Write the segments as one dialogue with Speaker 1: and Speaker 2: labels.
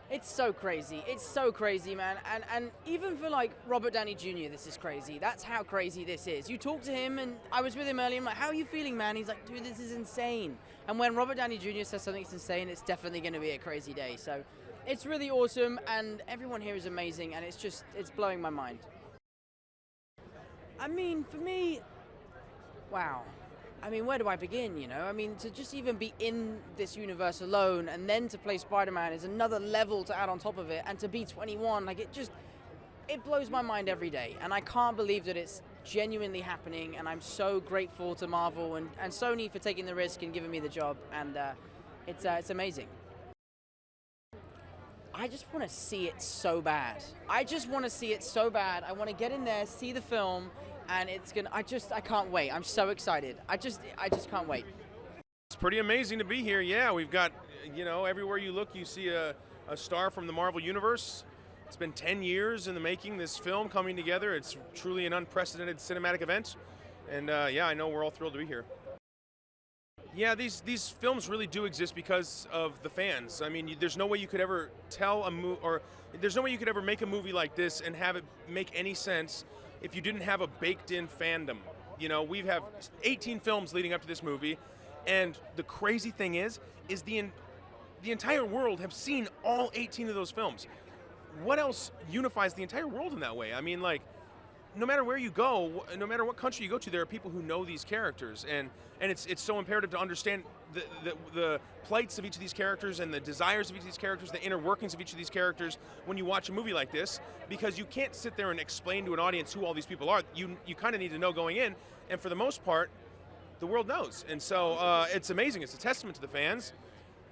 Speaker 1: It's so crazy. It's so crazy, man. And even for like Robert Downey Jr., this is crazy. That's how crazy this is. You talk to him, and I was with him earlier. I'm like, "How are you feeling, man?" He's like, "Dude, this is insane." And when Robert Downey Jr. says something's insane, it's definitely going to be a crazy day. So, it's really awesome, and everyone here is amazing, and it's blowing my mind. I mean, for me, wow. I mean, where do I begin, you know? I mean, to just even be in this universe alone and then to play Spider-Man is another level to add on top of it. And to be 21, like, it blows my mind every day. And I can't believe that it's genuinely happening. And I'm so grateful to Marvel and Sony for taking the risk and giving me the job. And it's amazing. I just want to see it so bad. I just want to see it so bad. I want to get in there, see the film, and I can't wait. I'm so excited. I just can't wait.
Speaker 2: It's pretty amazing to be here. Yeah, we've got, everywhere you look, you see a star from the Marvel Universe. It's been 10 years in the making, this film coming together. It's truly an unprecedented cinematic event. And I know we're all thrilled to be here. Yeah, these films really do exist because of the fans. I mean, there's no way you could ever there's no way you could ever make a movie like this and have it make any sense if you didn't have a baked-in fandom. We have 18 films leading up to this movie, and the crazy thing is the entire world have seen all 18 of those films. What else unifies the entire world in that way? I mean, like, no matter where you go, no matter what country you go to, there are people who know these characters, and it's so imperative to understand the plights of each of these characters and the desires of each of these characters, the inner workings of each of these characters when you watch a movie like this, because you can't sit there and explain to an audience who all these people are. You kind of need to know going in, and for the most part, the world knows. And so it's amazing. It's a testament to the fans.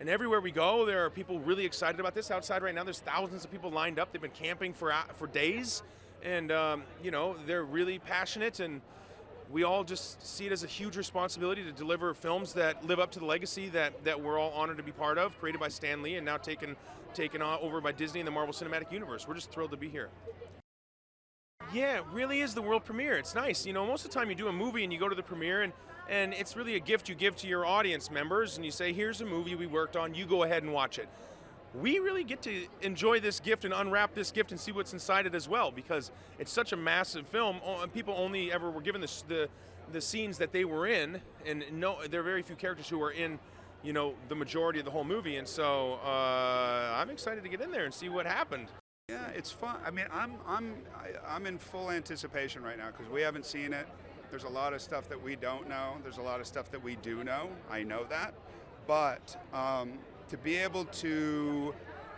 Speaker 2: And everywhere we go, there are people really excited about this. Outside right now, there's thousands of people lined up. They've been camping for days. And, they're really passionate, and we all just see it as a huge responsibility to deliver films that live up to the legacy that we're all honored to be part of, created by Stan Lee and now taken over by Disney and the Marvel Cinematic Universe. We're just thrilled to be here. Yeah, it really is the world premiere. It's nice. Most of the time you do a movie and you go to the premiere, and it's really a gift you give to your audience members, and you say, here's a movie we worked on, you go ahead and watch it. We really get to enjoy this gift and unwrap this gift and see what's inside it as well, because it's such a massive film. People only ever were given the scenes that they were in, and there are very few characters who are in, the majority of the whole movie. And so I'm excited to get in there and see what happened.
Speaker 3: Yeah, it's fun. I mean, I'm in full anticipation right now because we haven't seen it. There's a lot of stuff that we don't know. There's a lot of stuff that we do know. I know that, but. To be able to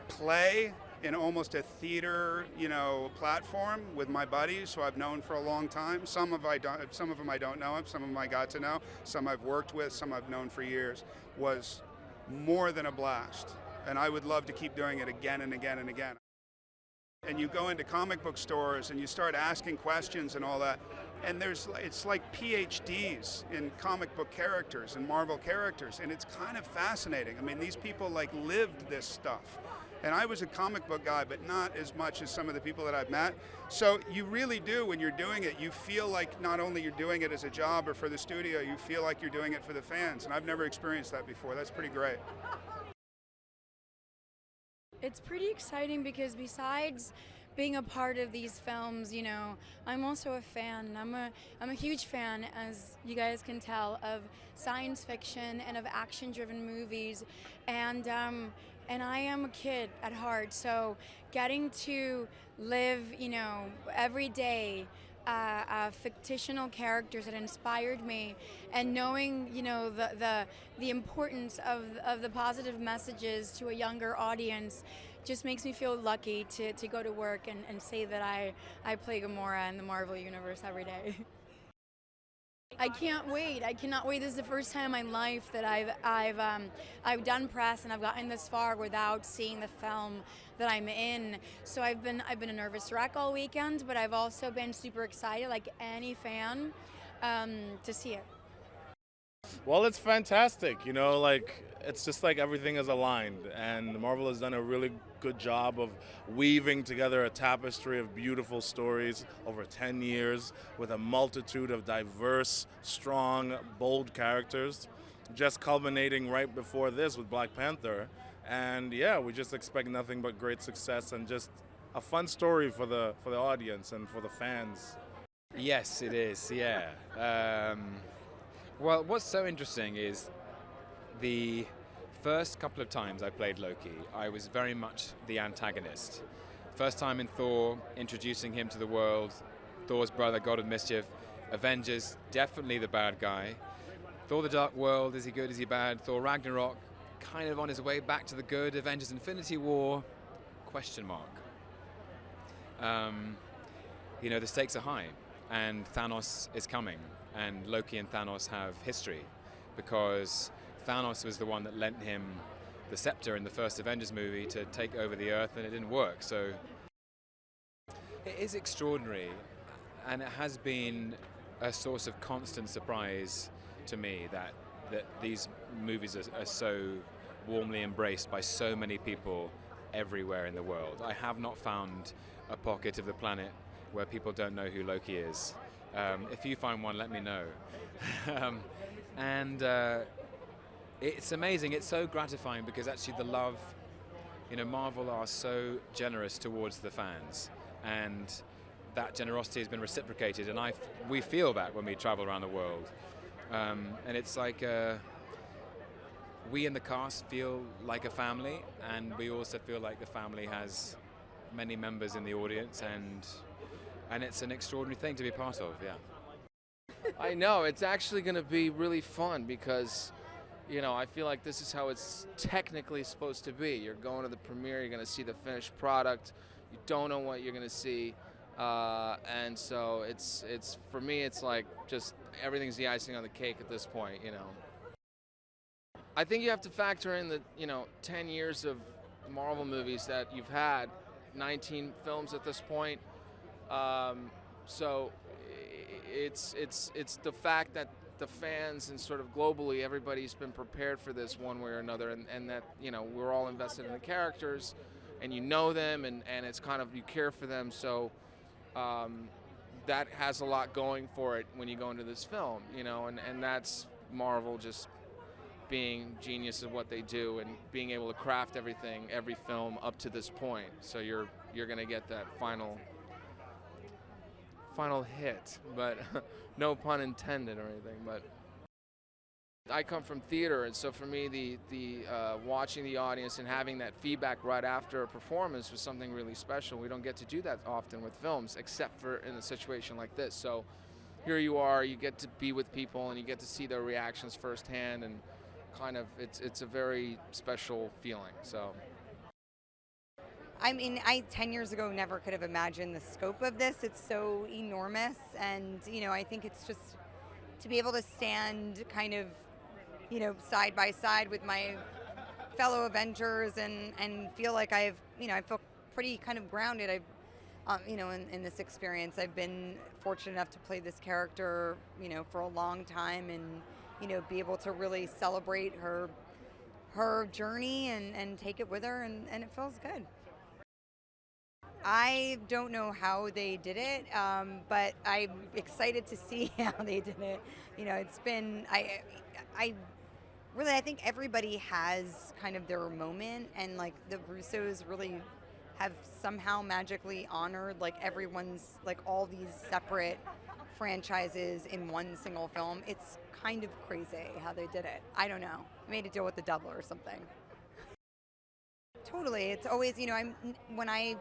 Speaker 3: play in almost a theater, platform with my buddies who I've known for a long time. Some of them I don't know, some of them I got to know, some I've worked with, some I've known for years, was more than a blast. And I would love to keep doing it again and again and again. And you go into comic book stores and you start asking questions and all that, and it's like PhDs in comic book characters and Marvel characters, and it's kind of fascinating. I mean, these people lived this stuff. And I was a comic book guy, but not as much as some of the people that I've met. So you really do, when you're doing it, you feel like not only you're doing it as a job or for the studio, you feel like you're doing it for the fans. And I've never experienced that before. That's pretty great.
Speaker 4: It's pretty exciting because besides being a part of these films, I'm also a fan. I'm a huge fan, as you guys can tell, of science fiction and of action-driven movies, and I am a kid at heart. So getting to live, every day. Fictional characters that inspired me, and knowing the importance of the positive messages to a younger audience just makes me feel lucky to go to work and say that I play Gamora in the Marvel Universe every day. I can't wait. I cannot wait. This is the first time in my life that I've done press and I've gotten this far without seeing the film that I'm in. So I've been a nervous wreck all weekend, but I've also been super excited, like any fan, to see it.
Speaker 5: Well, it's fantastic. It's just like everything is aligned, and Marvel has done a really good job of weaving together a tapestry of beautiful stories over 10 years with a multitude of diverse, strong, bold characters, just culminating right before this with Black Panther. And yeah, we just expect nothing but great success and just a fun story for the audience and for the fans.
Speaker 6: Yes, it is. Yeah. Well, what's so interesting is the first couple of times I played Loki, I was very much the antagonist. First time in Thor, introducing him to the world, Thor's brother, God of Mischief. Avengers, definitely the bad guy. Thor: The Dark World, is he good, is he bad? Thor: Ragnarok, kind of on his way back to the good. Avengers: Infinity War, question mark. You know, the stakes are high, and Thanos is coming, and Loki and Thanos have history, because Thanos was the one that lent him the scepter in the first Avengers movie to take over the Earth, and it didn't work. So it is extraordinary, and it has been a source of constant surprise to me that these movies are so warmly embraced by so many people everywhere in the world. I have not found a pocket of the planet where people don't know who Loki is. If you find one, let me know. It's amazing. It's so gratifying because actually the love, you know, Marvel are so generous towards the fans, and that generosity has been reciprocated, and we feel that when we travel around the world. And it's like we in the cast feel like a family, and we also feel like the family has many members in the audience, and it's an extraordinary thing to be part of, yeah.
Speaker 7: I know, it's actually going to be really fun because, you know, I feel like this is how it's technically supposed to be. You're going to the premiere, you're going to see the finished product, you don't know what you're going to see, and so it's for me, it's like just everything's the icing on the cake at this point, you know. I think you have to factor in the, you know, 10 years of Marvel movies that you've had, 19 films at this point. So it's the fact that the fans and sort of globally everybody's been prepared for this one way or another, and that, you know, we're all invested in the characters, and you know them, and it's kind of, you care for them, so that has a lot going for it when you go into this film, you know, and that's Marvel just being genius at what they do and being able to craft everything, every film up to this point. So you're going to get that final hit, but no pun intended or anything. But I come from theater, and so for me, the watching the audience and having that feedback right after a performance was something really special. We don't get to do that often with films, except for in a situation like this. So here you are, you get to be with people, and you get to see their reactions firsthand, and kind of it's a very special feeling. So
Speaker 8: I mean, 10 years ago never could have imagined the scope of this. It's so enormous, and, you know, I think it's just to be able to stand kind of, you know, side by side with my fellow Avengers and feel like I feel pretty kind of grounded. You know, in this experience, I've been fortunate enough to play this character, you know, for a long time, and, you know, be able to really celebrate her journey and take it with her, and it feels good. I don't know how they did it, but I'm excited to see how they did it. You know, it's been, I think everybody has kind of their moment, and like the Russos really have somehow magically honored like everyone's, like all these separate franchises in one single film. It's kind of crazy how they did it. I don't know. Made a deal with the devil or something. Totally. It's always, you know, when I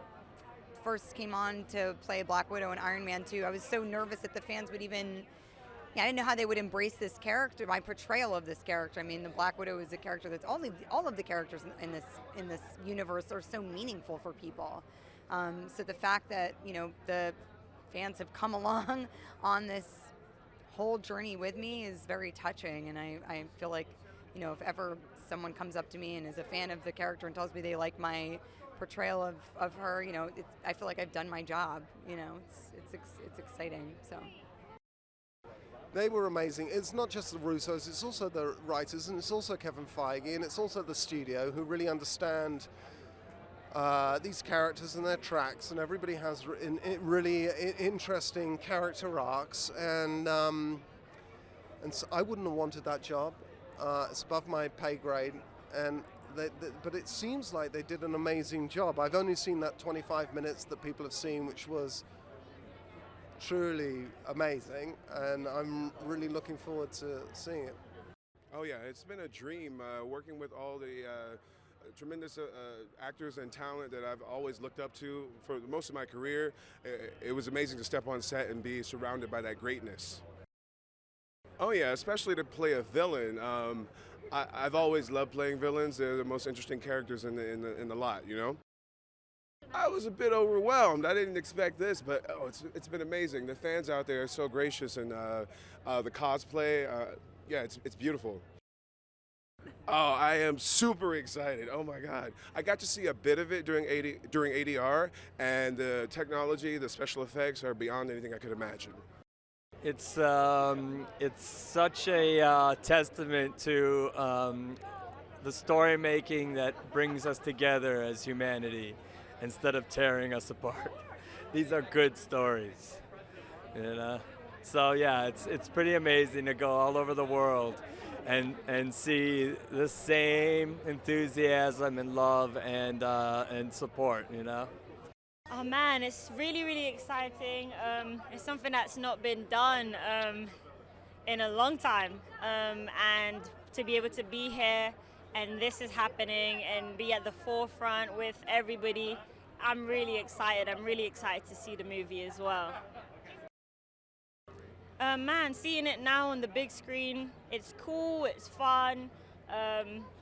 Speaker 8: first came on to play Black Widow and Iron Man 2, I was so nervous that the fans would even, I didn't know how they would embrace this character, my portrayal of this character. I mean, the Black Widow is a character that's all of the characters in this universe are so meaningful for people. So the fact that, you know, the fans have come along on this whole journey with me is very touching, and I feel like, you know, if ever someone comes up to me and is a fan of the character and tells me they like my portrayal of her, you know, I feel like I've done my job. You know, it's exciting. So
Speaker 9: they were amazing. It's not just the Russos, it's also the writers, and it's also Kevin Feige, and it's also the studio who really understand these characters and their tracks, and everybody has really interesting character arcs, and so I wouldn't have wanted that job. It's above my pay grade, and but it seems like they did an amazing job. I've only seen that 25 minutes that people have seen, which was truly amazing, and I'm really looking forward to seeing it.
Speaker 10: Oh yeah, it's been a dream working with all the tremendous actors and talent that I've always looked up to for most of my career. It was amazing to step on set and be surrounded by that greatness. Oh yeah, especially to play a villain. I've always loved playing villains. They're the most interesting characters in the lot, you know? I was a bit overwhelmed. I didn't expect this, but it's been amazing. The fans out there are so gracious, and the cosplay, yeah, it's beautiful. Oh, I am super excited. Oh my God. I got to see a bit of it during ADR, and the technology, the special effects are beyond anything I could imagine.
Speaker 11: It's such a testament to the story making that brings us together as humanity instead of tearing us apart. These are good stories, you know. So yeah, it's pretty amazing to go all over the world and see the same enthusiasm and love and support, you know.
Speaker 12: Oh man, it's really, really exciting. It's something that's not been done in a long time. And to be able to be here and this is happening and be at the forefront with everybody, I'm really excited. I'm really excited to see the movie as well. Man, seeing it now on the big screen, it's cool, it's fun,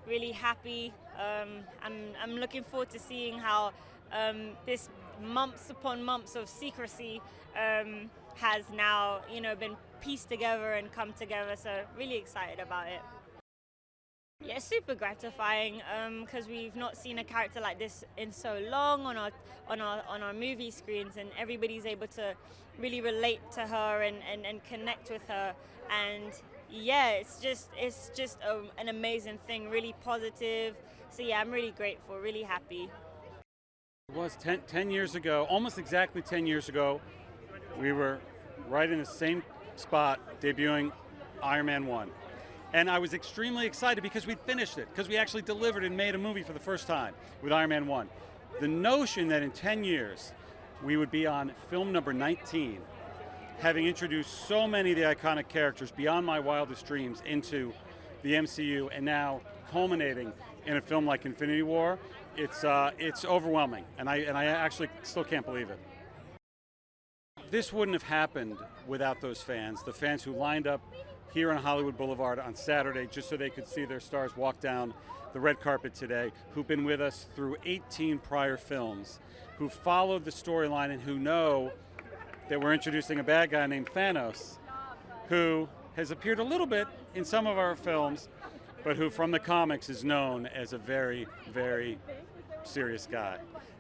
Speaker 12: really happy. I'm looking forward to seeing how this months upon months of secrecy has now, you know, been pieced together and come together. So really excited about it. Yeah, super gratifying because we've not seen a character like this in so long on our movie screens, and everybody's able to really relate to her and connect with her. And yeah, it's just an amazing thing, really positive. So yeah, I'm really grateful, really happy.
Speaker 13: It was 10 years ago, almost exactly 10 years ago, we were right in the same spot debuting Iron Man 1. And I was extremely excited because we'd finished it, because we actually delivered and made a movie for the first time with Iron Man 1. The notion that in 10 years we would be on film number 19, having introduced so many of the iconic characters beyond my wildest dreams into the MCU, and now culminating in a film like Infinity War, it's overwhelming, and I actually still can't believe it. This wouldn't have happened without those fans, the fans who lined up here on Hollywood Boulevard on Saturday just so they could see their stars walk down the red carpet today, who've been with us through 18 prior films, who followed the storyline and who know that we're introducing a bad guy named Thanos, who has appeared a little bit in some of our films, but who from the comics is known as a very, very serious guy.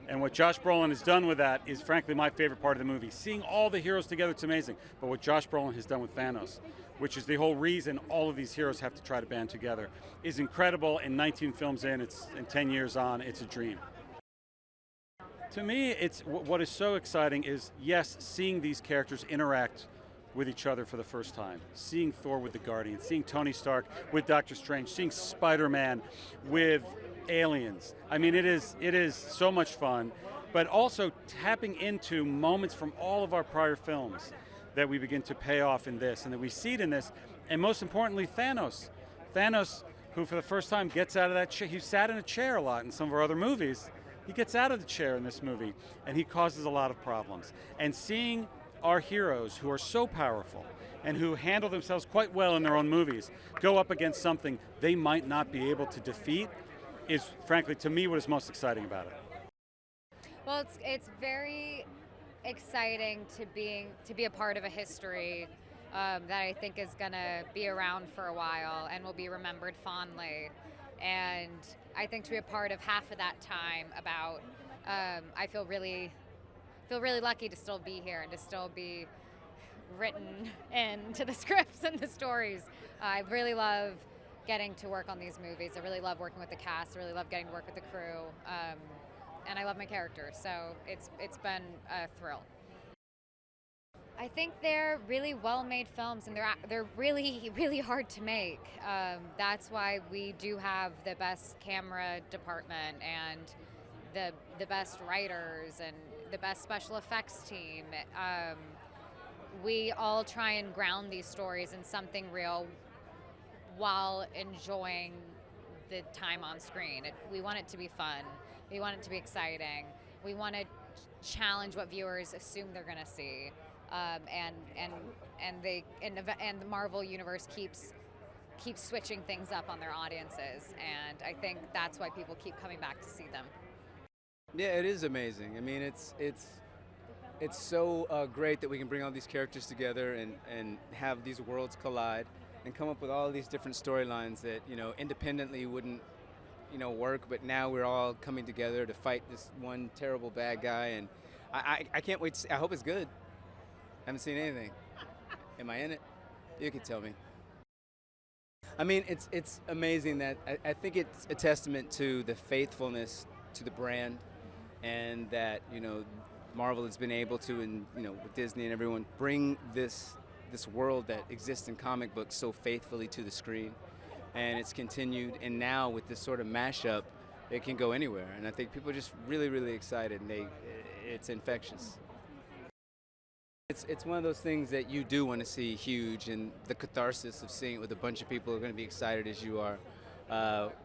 Speaker 13: And what Josh Brolin has done with that is frankly my favorite part of the movie. Seeing all the heroes together, it's amazing. But what Josh Brolin has done with Thanos, which is the whole reason all of these heroes have to try to band together, is incredible. And 19 films in, and 10 years on, it's a dream. To me, what is so exciting is, yes, seeing these characters interact with each other for the first time. Seeing Thor with the Guardians, seeing Tony Stark with Doctor Strange, seeing Spider-Man with aliens. I mean, it is so much fun, but also tapping into moments from all of our prior films that we begin to pay off in this, and that we see it in this, and most importantly, Thanos. Thanos, who for the first time gets out of that chair. He sat in a chair a lot in some of our other movies. He gets out of the chair in this movie, and he causes a lot of problems. And seeing our heroes, who are so powerful, and who handle themselves quite well in their own movies, go up against something they might not be able to defeat, is frankly, to me, what is most exciting about it.
Speaker 14: Well, it's very exciting to be a part of a history that I think is going to be around for a while and will be remembered fondly. And I think to be a part of half of that time, I feel really lucky to still be here and to still be written into the scripts and the stories. I really love getting to work on these movies. I really love working with the cast. I really love getting to work with the crew. And I love my characters, so it's been a thrill. I think they're really well-made films, and they're really, really hard to make. That's why we do have the best camera department and the best writers and the best special effects team. We all try and ground these stories in something real while enjoying the time on screen. We want it to be fun. We want it to be exciting. We want to challenge what viewers assume they're going to see. And the Marvel universe keeps switching things up on their audiences, and I think that's why people keep coming back to see them.
Speaker 15: Yeah, it is amazing. I mean, it's so great that we can bring all these characters together and have these worlds collide and come up with all these different storylines that, you know, independently wouldn't, you know, work, but now we're all coming together to fight this one terrible bad guy, and I can't wait to see. I hope it's good. I haven't seen anything. Am I in it? You can tell me. I mean, it's amazing that I think it's a testament to the faithfulness to the brand, and that, you know, Marvel has been able to, and, you know, with Disney and everyone, bring this world that exists in comic books so faithfully to the screen, and it's continued. And now with this sort of mashup, it can go anywhere, and I think people are just really, really excited, and it's infectious. It's one of those things that you do want to see huge, and the catharsis of seeing it with a bunch of people who are going to be excited as you are.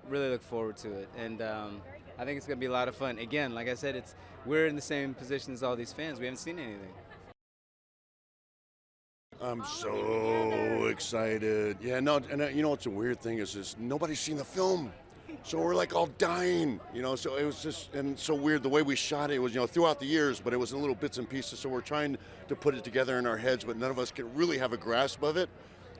Speaker 15: Really look forward to it, and I think it's going to be a lot of fun. Again, like I said, we're in the same position as all these fans. We haven't seen anything.
Speaker 16: I'm so excited. Yeah, no, and you know what's a weird thing is nobody's seen the film. So we're like all dying, you know, so it was just, and so weird the way we shot it. It was, you know, throughout the years, but it was in little bits and pieces, so we're trying to put it together in our heads, but none of us can really have a grasp of it.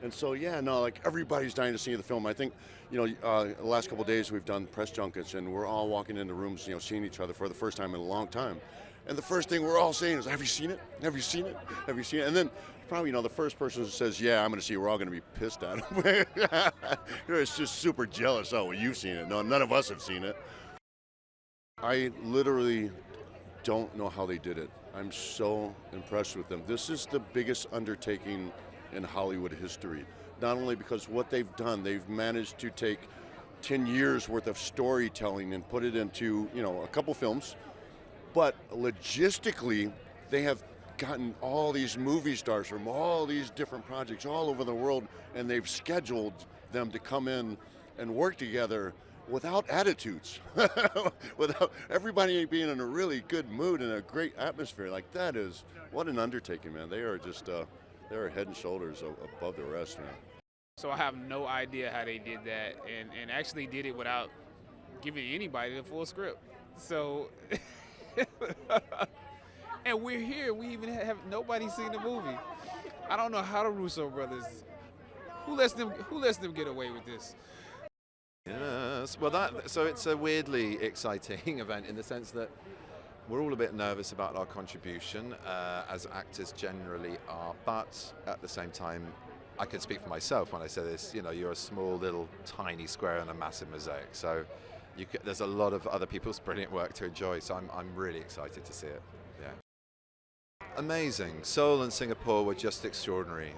Speaker 16: And so, yeah, no, like everybody's dying to see the film. I think, you know, the last couple of days we've done press junkets, and we're all walking into rooms, you know, seeing each other for the first time in a long time. And the first thing we're all saying is, have you seen it? Have you seen it? Have you seen it? And then probably, you know, the first person who says, yeah, I'm going to see it, we're all going to be pissed at him. It's just super jealous. Oh, well, you've seen it. No, none of us have seen it. I literally don't know how they did it. I'm so impressed with them. This is the biggest undertaking in Hollywood history. Not only because what they've done, they've managed to take 10 years worth of storytelling and put it into, you know, a couple films, but logistically, they have gotten all these movie stars from all these different projects all over the world, and they've scheduled them to come in and work together without attitudes, without everybody being in a really good mood and a great atmosphere. Like, that is, what an undertaking, man. They are just, they're head and shoulders above the rest, man.
Speaker 17: So I have no idea how they did that, and actually did it without giving anybody the full script. So, and we're here. We even have nobody seen the movie. I don't know how the Russo brothers, who lets them get away with this.
Speaker 18: Yes, well, so it's a weirdly exciting event in the sense that we're all a bit nervous about our contribution, as actors generally are, but at the same time, I can speak for myself when I say this, you know, you're a small, little, tiny square in a massive mosaic, so there's a lot of other people's brilliant work to enjoy, so I'm really excited to see it, yeah. Amazing. Seoul and Singapore were just extraordinary.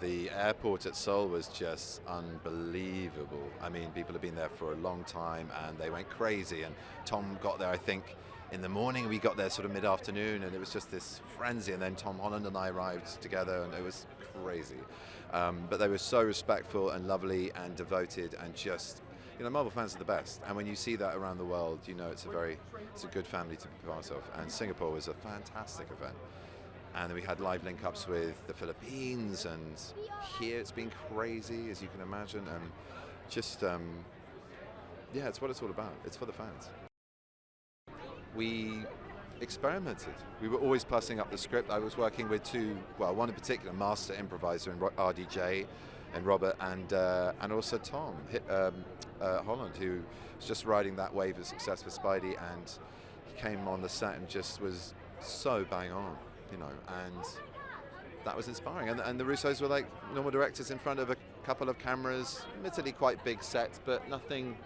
Speaker 18: The airport at Seoul was just unbelievable. I mean, people have been there for a long time, and they went crazy, and Tom got there, I think, in the morning. We got there sort of mid-afternoon, and it was just this frenzy, and then Tom Holland and I arrived together, and it was crazy. But they were so respectful and lovely and devoted, and just, you know, Marvel fans are the best. And when you see that around the world, you know it's a good family to be part of. And Singapore was a fantastic event. And then we had live link-ups with the Philippines, and here it's been crazy, as you can imagine, and just, yeah, it's what it's all about. It's for the fans. We experimented. We were always passing up the script. I was working with one in particular, master improviser in RDJ and Robert, and also Tom Holland, who was just riding that wave of success for Spidey, and he came on the set and just was so bang on, you know, and that was inspiring. And the Russos were like normal directors in front of a couple of cameras, admittedly quite big sets, but nothing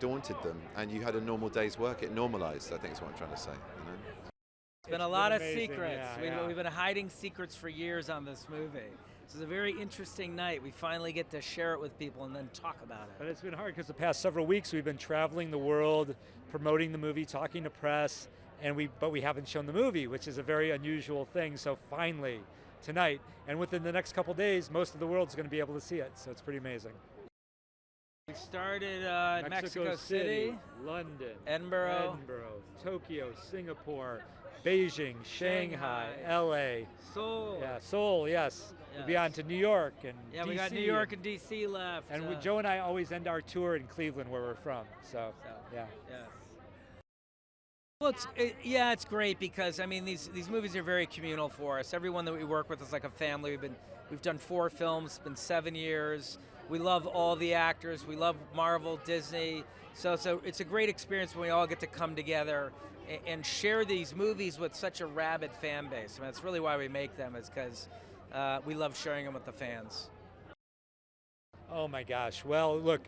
Speaker 18: daunted them, and you had a normal day's work. It normalized, I think is what I'm trying to say, you know?
Speaker 19: Been a lot of
Speaker 20: amazing,
Speaker 19: secrets.
Speaker 20: yeah.
Speaker 19: We've been hiding secrets for years on this movie. This is a very interesting night. We finally get to share it with people and then talk about it.
Speaker 20: But it's been hard because the past several weeks we've been traveling the world, promoting the movie, talking to press, but we haven't shown the movie, which is a very unusual thing. So finally, tonight, and within the next couple days, most of the world's going to be able to see it. So it's pretty amazing.
Speaker 19: We started in Mexico City,
Speaker 20: London,
Speaker 19: Edinburgh,
Speaker 20: Tokyo, Singapore, Beijing, Shanghai, LA,
Speaker 19: Seoul.
Speaker 20: Yeah, Seoul, yes. We'll be
Speaker 19: Yes.
Speaker 20: on to New York and
Speaker 19: Yeah,
Speaker 20: DC.
Speaker 19: we got New York and DC left.
Speaker 20: And Joe and I always end our tour in Cleveland, where we're from. So yeah.
Speaker 19: Yes. Well, it's great because I mean these movies are very communal for us. Everyone that we work with is like a family. We've done 4 films. It's been 7 years. We love all the actors. We love Marvel, Disney. So it's a great experience when we all get to come together and share these movies with such a rabid fan base. I mean, that's really why we make them, is because we love sharing them with the fans.
Speaker 20: Oh my gosh. Well, look,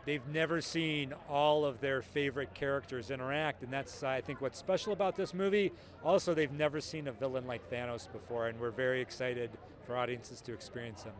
Speaker 20: they've never seen all of their favorite characters interact, and that's, I think, what's special about this movie. Also, they've never seen a villain like Thanos before, and we're very excited for audiences to experience him.